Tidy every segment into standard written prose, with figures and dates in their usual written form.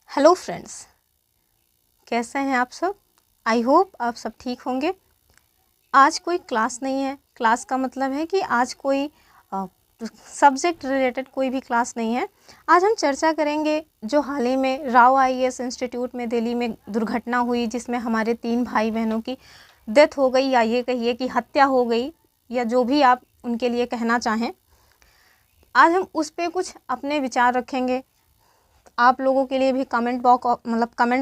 Hello friends, कैसे हैं आप सब। आई होप आप सब ठीक होंगे। आज कोई क्लास नहीं है। क्लास का मतलब है कि आज कोई सब्जेक्ट रिलेटेड कोई भी क्लास नहीं है। आज हम चर्चा करेंगे जो हाल ही में राव आईएएस इंस्टीट्यूट में दिल्ली में दुर्घटना हुई, जिसमें हमारे 3 भाई बहनों की डेथ हो गई, या ये कहिए कि हत्या हो गई, या जो भी आप उनके लिए कहना चाहें। आज हम उस पर कुछ अपने विचार रखेंगे। आप लोगों के लिए भी कमेंट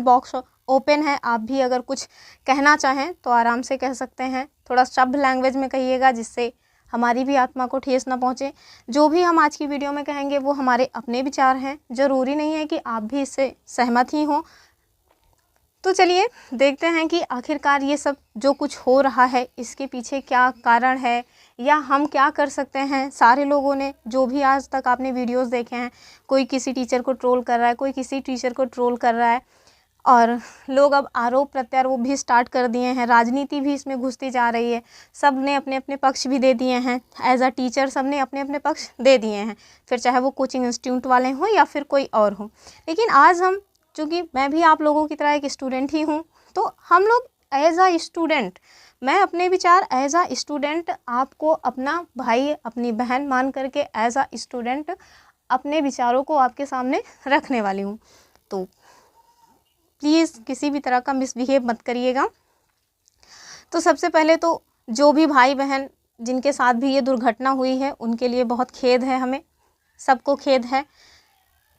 बॉक्स ओपन है। आप भी अगर कुछ कहना चाहें तो आराम से कह सकते हैं। थोड़ा शब्द लैंग्वेज में कहिएगा, जिससे हमारी भी आत्मा को ठेस ना पहुँचे। जो भी हम आज की वीडियो में कहेंगे वो हमारे अपने विचार हैं। ज़रूरी नहीं है कि आप भी इससे सहमत ही हों। तो चलिए देखते हैं कि आखिरकार ये सब जो कुछ हो रहा है इसके पीछे क्या कारण है, या हम क्या कर सकते हैं। सारे लोगों ने, जो भी आज तक आपने वीडियोस देखे हैं, कोई किसी टीचर को ट्रोल कर रहा है, कोई किसी टीचर को ट्रोल कर रहा है, और लोग अब आरोप प्रत्यारोप भी स्टार्ट कर दिए हैं। राजनीति भी इसमें घुसती जा रही है। सब ने अपने अपने पक्ष भी दे दिए हैं। एज अ टीचर सब ने अपने अपने पक्ष दे दिए हैं, फिर चाहे वो कोचिंग इंस्टीट्यूट वाले हों या फिर कोई और हो। लेकिन आज हम, चूँकि मैं भी आप लोगों की तरह एक स्टूडेंट ही हूँ, तो हम लोग एज अ स्टूडेंट, मैं अपने विचार एज अ स्टूडेंट आपको अपना भाई अपनी बहन मान करके एज अ स्टूडेंट अपने विचारों को आपके सामने रखने वाली हूँ। तो प्लीज़ किसी भी तरह का मिसबिहेव मत करिएगा। तो सबसे पहले तो जो भी भाई बहन जिनके साथ भी ये दुर्घटना हुई है उनके लिए बहुत खेद है। हमें सबको खेद है।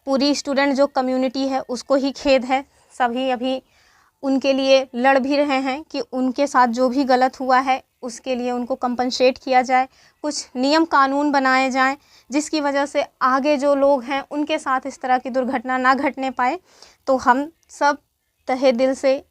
पूरी स्टूडेंट जो कम्युनिटी है उसको ही खेद है। सभी अभी उनके लिए लड़ भी रहे हैं कि उनके साथ जो भी गलत हुआ है उसके लिए उनको कंपनसेट किया जाए, कुछ नियम कानून बनाए जाएं, जिसकी वजह से आगे जो लोग हैं उनके साथ इस तरह की दुर्घटना ना घटने पाए। तो हम सब तहे दिल से,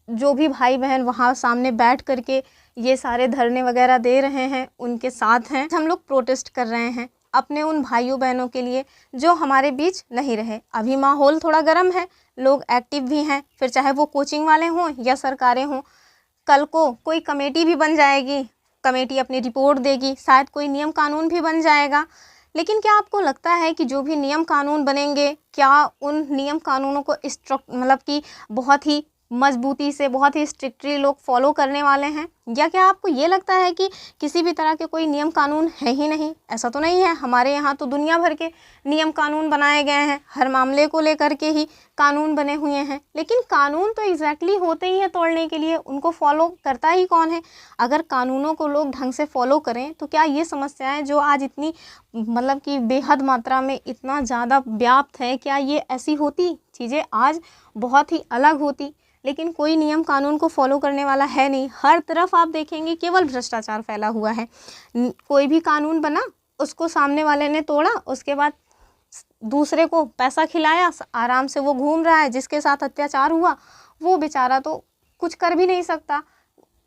जो भी भाई बहन वहाँ सामने बैठ करके ये सारे धरने वगैरह दे रहे हैं, उनके साथ हैं। हम लोग प्रोटेस्ट कर रहे हैं अपने उन भाइयों बहनों के लिए जो हमारे बीच नहीं रहे। अभी माहौल थोड़ा गर्म है, लोग एक्टिव भी हैं, फिर चाहे वो कोचिंग वाले हों या सरकारें हों। कल को कोई कमेटी भी बन जाएगी, कमेटी अपनी रिपोर्ट देगी, शायद कोई नियम कानून भी बन जाएगा। लेकिन क्या आपको लगता है कि जो भी नियम कानून बनेंगे, क्या उन नियम कानूनों को कि बहुत ही मजबूती से, बहुत ही स्ट्रिक्टली लोग फॉलो करने वाले हैं? या क्या आपको ये लगता है कि किसी भी तरह के कोई नियम कानून है ही नहीं? ऐसा तो नहीं है। हमारे यहाँ तो दुनिया भर के नियम कानून बनाए गए हैं, हर मामले को लेकर के ही कानून बने हुए हैं। लेकिन कानून तो एग्जैक्टली होते ही हैं तोड़ने के लिए, उनको फॉलो करता ही कौन है? अगर कानूनों को लोग ढंग से फॉलो करें तो क्या ये समस्याएं जो आज इतनी कि बेहद मात्रा में इतना ज़्यादा व्याप्त है, क्या ये ऐसी होती? चीज़ें आज बहुत ही अलग होती। लेकिन कोई नियम कानून को फॉलो करने वाला है नहीं। हर तरफ आप देखेंगे केवल भ्रष्टाचार फैला हुआ है। कोई भी कानून बना, उसको सामने वाले ने तोड़ा, उसके बाद दूसरे को पैसा खिलाया, आराम से वो घूम रहा है। जिसके साथ अत्याचार हुआ वो बेचारा तो कुछ कर भी नहीं सकता।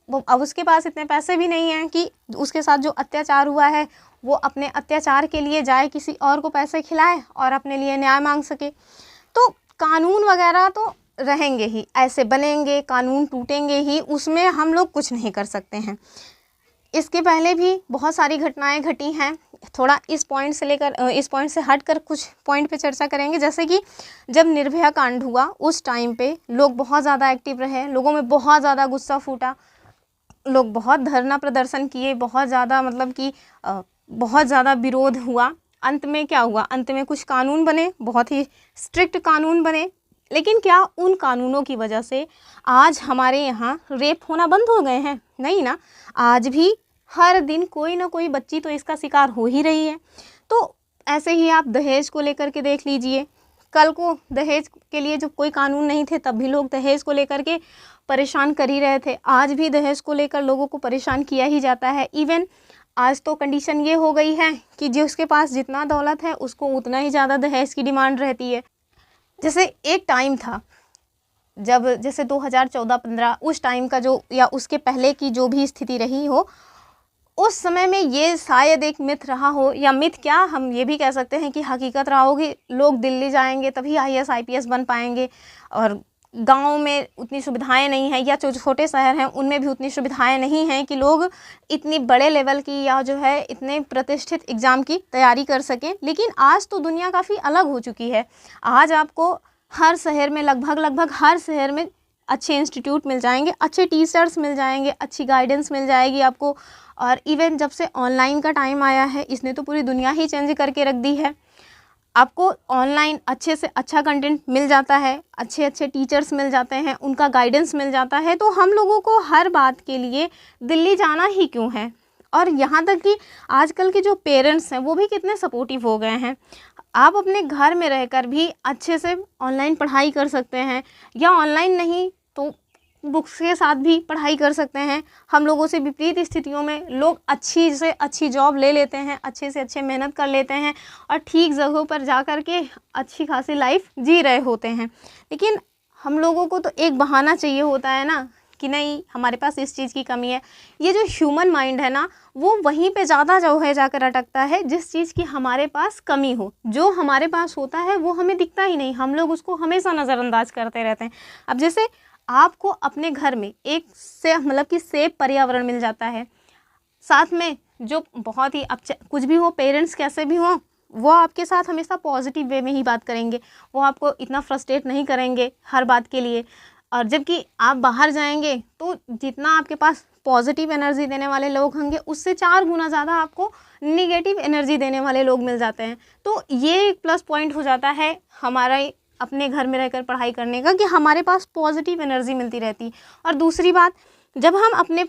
अब उसके पास इतने पैसे भी नहीं हैं कि उसके साथ जो अत्याचार हुआ है वो अपने अत्याचार के लिए जाए, किसी और को पैसे खिलाए और अपने लिए न्याय मांग सके। तो कानून वगैरह तो रहेंगे ही, ऐसे बनेंगे, कानून टूटेंगे ही, उसमें हम लोग कुछ नहीं कर सकते हैं। इसके पहले भी बहुत सारी घटनाएं घटी हैं। थोड़ा इस पॉइंट से हटकर कुछ पॉइंट पे चर्चा करेंगे। जैसे कि जब निर्भया कांड हुआ उस टाइम पे लोग बहुत ज़्यादा एक्टिव रहे, लोगों में बहुत ज़्यादा गुस्सा फूटा, लोग बहुत धरना प्रदर्शन किए, बहुत ज़्यादा बहुत ज़्यादा विरोध हुआ। अंत में क्या हुआ? अंत में कुछ कानून बने, बहुत ही स्ट्रिक्ट कानून बने। लेकिन क्या उन कानूनों की वजह से आज हमारे यहाँ रेप होना बंद हो गए हैं? नहीं ना। आज भी हर दिन कोई ना कोई बच्ची तो इसका शिकार हो ही रही है। तो ऐसे ही आप दहेज को लेकर के देख लीजिए। कल को दहेज के लिए जब कोई कानून नहीं थे तब भी लोग दहेज को लेकर के परेशान कर ही रहे थे। आज भी दहेज को लेकर लोगों को परेशान किया ही जाता है। इवन आज तो कंडीशन ये हो गई है कि जिसके पास जितना दौलत है उसको उतना ही ज़्यादा दहेज की डिमांड रहती है। जैसे एक टाइम था जब, जैसे 2014-15 उस टाइम का जो, या उसके पहले की जो भी स्थिति रही हो, उस समय में ये शायद एक मिथ रहा हो, या मिथ क्या, हम ये भी कह सकते हैं कि हकीकत रहा हो कि लोग दिल्ली जाएंगे तभी आईएएस आईपीएस बन पाएंगे, और गाँव में उतनी सुविधाएं नहीं हैं, या जो छोटे शहर हैं उनमें भी उतनी सुविधाएं नहीं हैं कि लोग इतनी बड़े लेवल की या जो है इतने प्रतिष्ठित एग्ज़ाम की तैयारी कर सकें। लेकिन आज तो दुनिया काफ़ी अलग हो चुकी है। आज आपको हर शहर में लगभग हर शहर में अच्छे इंस्टीट्यूट मिल जाएंगे, अच्छे टीचर्स मिल जाएंगे, अच्छी गाइडेंस मिल जाएगी आपको। और इवन जब से ऑनलाइन का टाइम आया है, इसने तो पूरी दुनिया ही चेंज करके रख दी है। आपको ऑनलाइन अच्छे से अच्छा कंटेंट मिल जाता है, अच्छे अच्छे टीचर्स मिल जाते हैं, उनका गाइडेंस मिल जाता है। तो हम लोगों को हर बात के लिए दिल्ली जाना ही क्यों है। और यहाँ तक कि आजकल के जो पेरेंट्स हैं वो भी कितने सपोर्टिव हो गए हैं। आप अपने घर में रहकर भी अच्छे से ऑनलाइन पढ़ाई कर सकते हैं, या ऑनलाइन नहीं तो बुक्स के साथ भी पढ़ाई कर सकते हैं। हम लोगों से विपरीत स्थितियों में लोग अच्छी से अच्छी जॉब ले लेते हैं, अच्छे से अच्छे मेहनत कर लेते हैं और ठीक जगहों पर जा कर के अच्छी खासी लाइफ जी रहे होते हैं। लेकिन हम लोगों को तो एक बहाना चाहिए होता है ना कि नहीं, हमारे पास इस चीज़ की कमी है। ये जो ह्यूमन माइंड है ना, वो वहीं पे ज़्यादा जो है जाकर अटकता है जिस चीज़ की हमारे पास कमी हो। जो हमारे पास होता है वो हमें दिखता ही नहीं, हम लोग उसको हमेशा नज़रअंदाज करते रहते हैं। अब जैसे आपको अपने घर में एक से मतलब कि सेफ पर्यावरण मिल जाता है, साथ में जो बहुत ही अब कुछ भी हो, पेरेंट्स कैसे भी हों, वो आपके साथ हमेशा पॉजिटिव वे में ही बात करेंगे, वो आपको इतना फ्रस्ट्रेट नहीं करेंगे हर बात के लिए। और जबकि आप बाहर जाएंगे तो जितना आपके पास पॉजिटिव एनर्जी देने वाले लोग होंगे, उससे 4 गुना ज़्यादा आपको निगेटिव एनर्जी देने वाले लोग मिल जाते हैं। तो ये एक प्लस पॉइंट हो जाता है हमारा अपने घर में रहकर पढ़ाई करने का, कि हमारे पास पॉजिटिव एनर्जी मिलती रहती। और दूसरी बात, जब हम अपने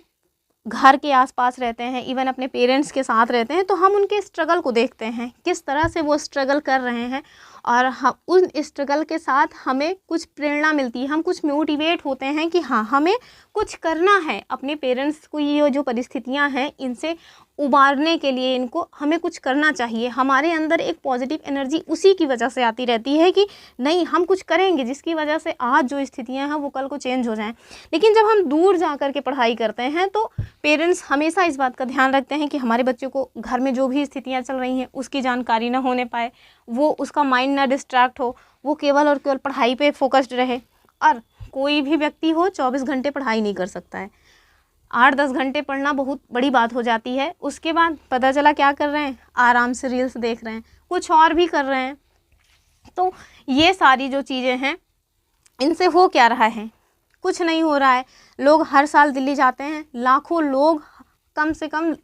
घर के आसपास रहते हैं, इवन अपने पेरेंट्स के साथ रहते हैं, तो हम उनके स्ट्रगल को देखते हैं, किस तरह से वो स्ट्रगल कर रहे हैं, और हम उन स्ट्रगल के साथ हमें कुछ प्रेरणा मिलती है, हम कुछ मोटिवेट होते हैं कि हाँ, हमें कुछ करना है। अपने पेरेंट्स को ये जो परिस्थितियां हैं इनसे उबारने के लिए इनको हमें कुछ करना चाहिए। हमारे अंदर एक पॉजिटिव एनर्जी उसी की वजह से आती रहती है कि नहीं, हम कुछ करेंगे जिसकी वजह से आज जो स्थितियां हैं वो कल को चेंज हो जाएं। लेकिन जब हम दूर जा कर के पढ़ाई करते हैं तो पेरेंट्स हमेशा इस बात का ध्यान रखते हैं कि हमारे बच्चों को घर में जो भी स्थितियाँ चल रही हैं उसकी जानकारी ना होने पाए, वो उसका माइंड ना डिस्ट्रैक्ट हो, वो केवल और केवल पढ़ाई पे फोकस्ड रहे। और कोई भी व्यक्ति हो 24 घंटे पढ़ाई नहीं कर सकता है, 8-10 घंटे पढ़ना बहुत बड़ी बात हो जाती है। उसके बाद पता चला क्या कर रहे हैं, आराम से रील्स देख रहे हैं, कुछ और भी कर रहे हैं। तो ये सारी जो चीज़ें हैं इनसे हो क्या रहा है, कुछ नहीं हो रहा है। लोग हर साल दिल्ली जाते हैं, लाखों लोग, कम से कम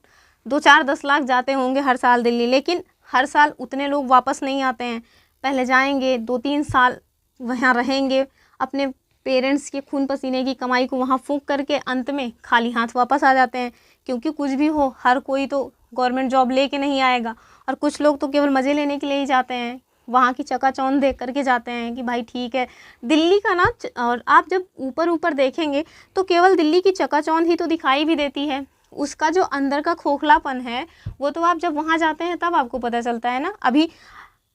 2-4-10 लाख जाते होंगे हर साल दिल्ली, लेकिन हर साल उतने लोग वापस नहीं आते हैं। पहले जाएंगे, 2-3 साल वहाँ रहेंगे, अपने पेरेंट्स के खून पसीने की कमाई को वहाँ फूंक करके अंत में खाली हाथ वापस आ जाते हैं। क्योंकि कुछ भी हो, हर कोई तो गवर्नमेंट जॉब लेके नहीं आएगा, और कुछ लोग तो केवल मज़े लेने के लिए ही जाते हैं, वहाँ की चकाचौंध देख करके जाते हैं कि भाई ठीक है। दिल्ली का ना, और आप जब ऊपर देखेंगे तो केवल दिल्ली की चकाचौंध ही तो दिखाई भी देती है, उसका जो अंदर का खोखलापन है वो तो आप जब वहाँ जाते हैं तब आपको पता चलता है ना। अभी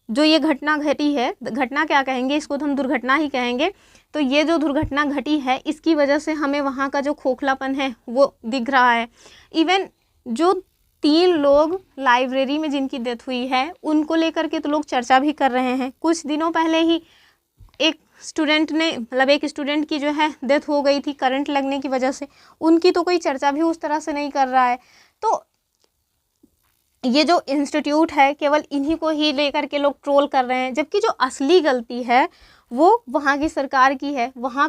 जो ये घटना घटी है, घटना क्या कहेंगे इसको, तो हम दुर्घटना ही कहेंगे। तो ये जो दुर्घटना घटी है इसकी वजह से हमें वहाँ का जो खोखलापन है वो दिख रहा है। इवन जो 3 लोग लाइब्रेरी में जिनकी डेथ हुई है उनको लेकर के तो लोग चर्चा भी कर रहे हैं। कुछ दिनों पहले ही एक स्टूडेंट की जो है डेथ हो गई थी करंट लगने की वजह से, उनकी तो कोई चर्चा भी उस तरह से नहीं कर रहा है। तो ये जो इंस्टीट्यूट है केवल इन्हीं को ही लेकर के लोग ट्रोल कर रहे हैं, जबकि जो असली गलती है वो वहाँ की सरकार की है। वहाँ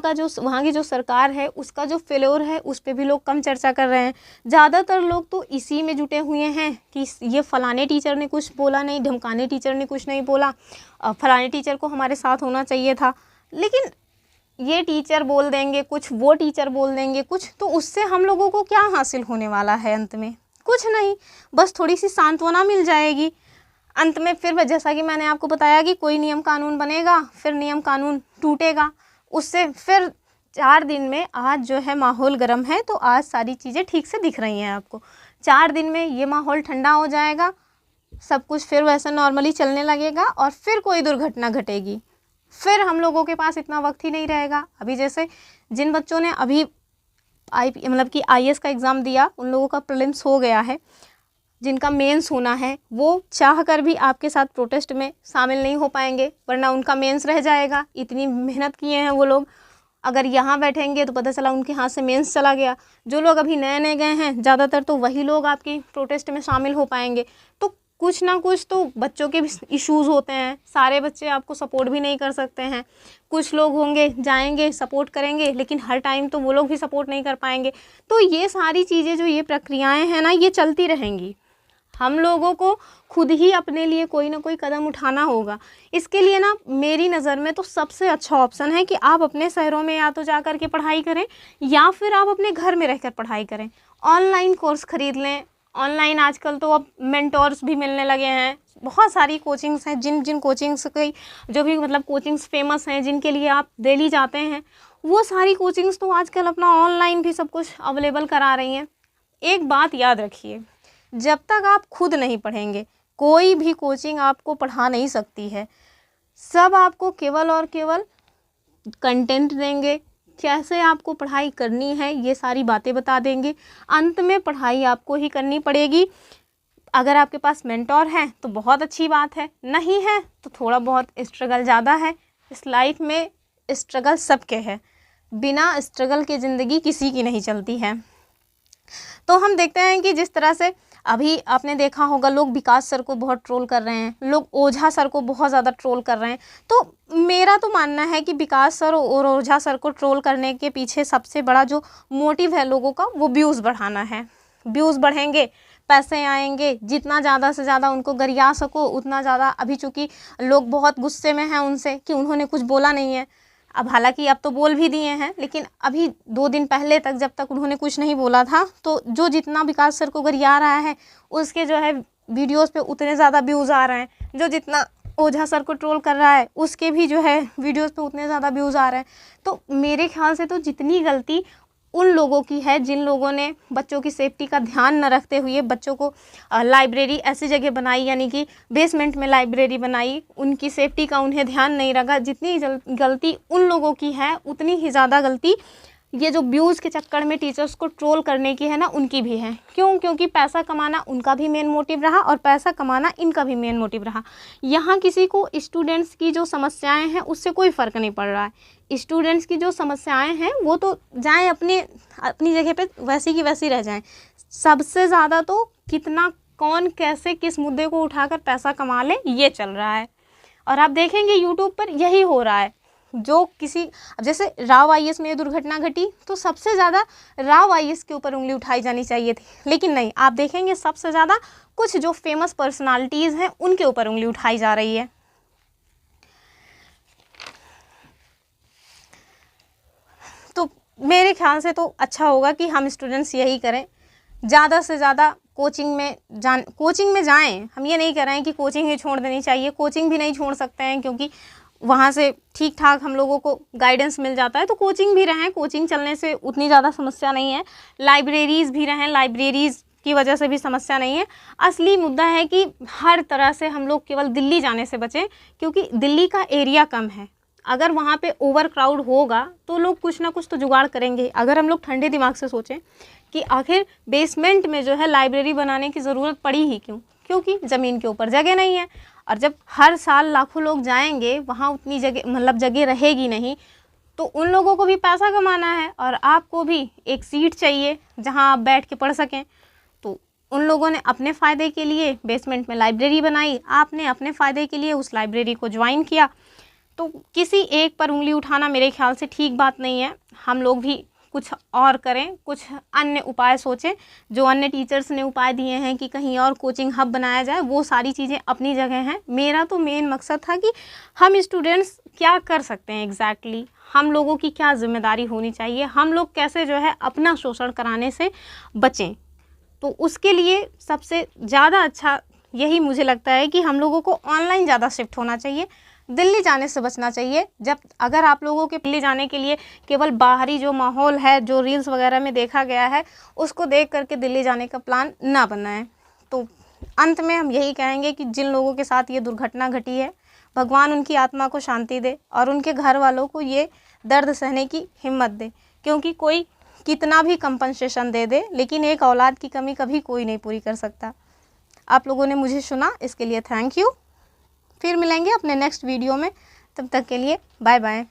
की जो सरकार है उसका जो फेल्योर है उस पर भी लोग कम चर्चा कर रहे हैं। ज़्यादातर लोग तो इसी में जुटे हुए हैं कि ये फलाने टीचर ने कुछ बोला नहीं, ढमकाने टीचर ने कुछ नहीं बोला, फलाने टीचर को हमारे साथ होना चाहिए था। लेकिन ये टीचर बोल देंगे कुछ, वो टीचर बोल देंगे कुछ, तो उससे हम लोगों को क्या हासिल होने वाला है? अंत में कुछ नहीं, बस थोड़ी सी सांत्वना मिल जाएगी। अंत में फिर जैसा कि मैंने आपको बताया कि कोई नियम कानून बनेगा, फिर नियम कानून टूटेगा, उससे फिर 4 दिन में, आज जो है माहौल गर्म है तो आज सारी चीज़ें ठीक से दिख रही हैं आपको, 4 दिन में ये माहौल ठंडा हो जाएगा, सब कुछ फिर वैसा नॉर्मली चलने लगेगा और फिर कोई दुर्घटना घटेगी। फिर हम लोगों के पास इतना वक्त ही नहीं रहेगा। अभी जैसे जिन बच्चों ने अभी IAS का एग्ज़ाम दिया, उन लोगों का प्रीलिम्स हो गया है, जिनका मेंस होना है वो चाह कर भी आपके साथ प्रोटेस्ट में शामिल नहीं हो पाएंगे, वरना उनका मेंस रह जाएगा। इतनी मेहनत किए हैं वो लोग, अगर यहाँ बैठेंगे तो पता चला उनके हाथ से मेंस चला गया। जो लोग अभी नए नए गए हैं ज़्यादातर, तो वही लोग आपकी प्रोटेस्ट में शामिल हो पाएंगे। तो कुछ ना कुछ तो बच्चों के भी इश्यूज़ होते हैं, सारे बच्चे आपको सपोर्ट भी नहीं कर सकते हैं। कुछ लोग होंगे जाएंगे सपोर्ट करेंगे, लेकिन हर टाइम तो वो लोग भी सपोर्ट नहीं कर पाएंगे। तो ये सारी चीज़ें जो ये प्रक्रियाएं हैं ना, ये चलती रहेंगी। हम लोगों को खुद ही अपने लिए कोई ना कोई कदम उठाना होगा। इसके लिए ना मेरी नज़र में तो सबसे अच्छा ऑप्शन है कि आप अपने शहरों में या तो जा कर के पढ़ाई करें, या फिर आप अपने घर में रहकर पढ़ाई करें। ऑनलाइन कोर्स ख़रीद लें। ऑनलाइन आजकल तो अब मेंटोर्स भी मिलने लगे हैं। बहुत सारी कोचिंग्स हैं, जिन कोचिंग्स की जो भी मतलब कोचिंग्स फेमस हैं, जिनके लिए आप डेली जाते हैं, वो सारी कोचिंग्स तो आजकल अपना ऑनलाइन भी सब कुछ अवेलेबल करा रही हैं। एक बात याद रखिए, जब तक आप खुद नहीं पढ़ेंगे कोई भी कोचिंग आपको पढ़ा नहीं सकती है। सब आपको केवल और केवल कंटेंट देंगे, कैसे आपको पढ़ाई करनी है ये सारी बातें बता देंगे। अंत में पढ़ाई आपको ही करनी पड़ेगी। अगर आपके पास मेंटोर है तो बहुत अच्छी बात है, नहीं है तो थोड़ा बहुत स्ट्रगल ज़्यादा है। इस लाइफ में स्ट्रगल सबके है, बिना स्ट्रगल के ज़िंदगी किसी की नहीं चलती है। तो हम देखते हैं कि जिस तरह से अभी आपने देखा होगा, लोग विकास सर को बहुत ट्रोल कर रहे हैं, लोग ओझा सर को बहुत ज़्यादा ट्रोल कर रहे हैं। तो मेरा तो मानना है कि विकास सर और ओझा सर को ट्रोल करने के पीछे सबसे बड़ा जो मोटिव है लोगों का, वो व्यूज़ बढ़ाना है। व्यूज़ बढ़ेंगे, पैसे आएंगे, जितना ज़्यादा से ज़्यादा उनको गरिया सको उतना ज़्यादा। अभी चूँकि लोग बहुत गुस्से में हैं उनसे कि उन्होंने कुछ बोला नहीं है। अब हालांकि अब तो बोल भी दिए हैं, लेकिन अभी 2 दिन पहले तक जब तक उन्होंने कुछ नहीं बोला था, तो जो जितना विकास सर को गरिया रहा है उसके जो है वीडियोस पे उतने ज़्यादा व्यूज़ आ रहे हैं। जो जितना ओझा सर को ट्रोल कर रहा है उसके भी जो है वीडियोस पे उतने ज़्यादा व्यूज़ आ रहे हैं। तो मेरे ख्याल से तो जितनी गलती उन लोगों की है जिन लोगों ने बच्चों की सेफ्टी का ध्यान न रखते हुए बच्चों को लाइब्रेरी ऐसी जगह बनाई, यानी कि बेसमेंट में लाइब्रेरी बनाई, उनकी सेफ्टी का उन्हें ध्यान नहीं रखा। जितनी गलती उन लोगों की है, उतनी ही ज़्यादा गलती ये जो व्यूज़ के चक्कर में टीचर्स को ट्रोल करने की है ना, उनकी भी है। क्यों? क्योंकि पैसा कमाना उनका भी मेन मोटिव रहा और पैसा कमाना इनका भी मेन मोटिव रहा। यहाँ किसी को स्टूडेंट्स की जो समस्याएं हैं उससे कोई फ़र्क नहीं पड़ रहा है। स्टूडेंट्स की जो समस्याएं हैं वो तो जाएं अपनी जगह पे वैसी की वैसी रह जाएं। सबसे ज़्यादा तो कितना कौन कैसे किस मुद्दे को उठाकर पैसा कमा ले, ये चल रहा है। और आप देखेंगे यूट्यूब पर यही हो रहा है। जो किसी, अब जैसे राव IAS में ये दुर्घटना घटी तो सबसे ज़्यादा राव IAS के ऊपर उंगली उठाई जानी चाहिए थी, लेकिन नहीं, आप देखेंगे सबसे ज़्यादा कुछ जो फेमस पर्सनालिटीज़ हैं उनके ऊपर उंगली उठाई जा रही है। तो मेरे ख्याल से तो अच्छा होगा कि हम स्टूडेंट्स यही करें, ज़्यादा से ज़्यादा कोचिंग में जाएं। हम ये नहीं कह रहे हैं कि कोचिंग ही छोड़ देनी चाहिए, कोचिंग भी नहीं छोड़ सकते हैं, क्योंकि वहाँ से ठीक ठाक हम लोगों को गाइडेंस मिल जाता है। तो कोचिंग भी रहें, कोचिंग चलने से उतनी ज़्यादा समस्या नहीं है। लाइब्रेरीज़ भी रहें, लाइब्रेरीज़ की वजह से भी समस्या नहीं है। असली मुद्दा है कि हर तरह से हम लोग केवल दिल्ली जाने से बचें, क्योंकि दिल्ली का एरिया कम है। अगर वहाँ पे ओवर क्राउड होगा तो लोग कुछ ना कुछ तो जुगाड़ करेंगे। अगर हम लोग ठंडे दिमाग से सोचें कि आखिर बेसमेंट में जो है लाइब्रेरी बनाने की ज़रूरत पड़ी ही क्यों? क्योंकि ज़मीन के ऊपर जगह नहीं है, और जब हर साल लाखों लोग जाएंगे वहाँ उतनी जगह मतलब जगह रहेगी नहीं, तो उन लोगों को भी पैसा कमाना है और आपको भी एक सीट चाहिए जहाँ आप बैठ के पढ़ सकें। तो उन लोगों ने अपने फ़ायदे के लिए बेसमेंट में लाइब्रेरी बनाई, आपने अपने फ़ायदे के लिए उस लाइब्रेरी को ज्वाइन किया। तो किसी एक पर उंगली उठाना मेरे ख्याल से ठीक बात नहीं है। हम लोग भी कुछ और करें, कुछ अन्य उपाय सोचें। जो अन्य टीचर्स ने उपाय दिए हैं कि कहीं और कोचिंग हब बनाया जाए, वो सारी चीज़ें अपनी जगह हैं। मेरा तो मेन मकसद था कि हम स्टूडेंट्स क्या कर सकते हैं एग्जैक्टली, हम लोगों की क्या जिम्मेदारी होनी चाहिए, हम लोग कैसे जो है अपना शोषण कराने से बचें। तो उसके लिए सबसे ज़्यादा अच्छा यही मुझे लगता है कि हम लोगों को ऑनलाइन ज़्यादा शिफ्ट होना चाहिए, दिल्ली जाने से बचना चाहिए। जब अगर आप लोगों के दिल्ली जाने के लिए केवल बाहरी जो माहौल है, जो रील्स वगैरह में देखा गया है, उसको देख करके दिल्ली जाने का प्लान ना बनाएं। तो अंत में हम यही कहेंगे कि जिन लोगों के साथ ये दुर्घटना घटी है, भगवान उनकी आत्मा को शांति दे और उनके घर वालों को ये दर्द सहने की हिम्मत दे। क्योंकि कोई कितना भी कंपनसेशन दे दे, लेकिन एक औलाद की कमी कभी कोई नहीं पूरी कर सकता। आप लोगों ने मुझे सुना, इसके लिए थैंक यू। फिर मिलेंगे अपने नेक्स्ट वीडियो में, तब तक के लिए बाय बाय।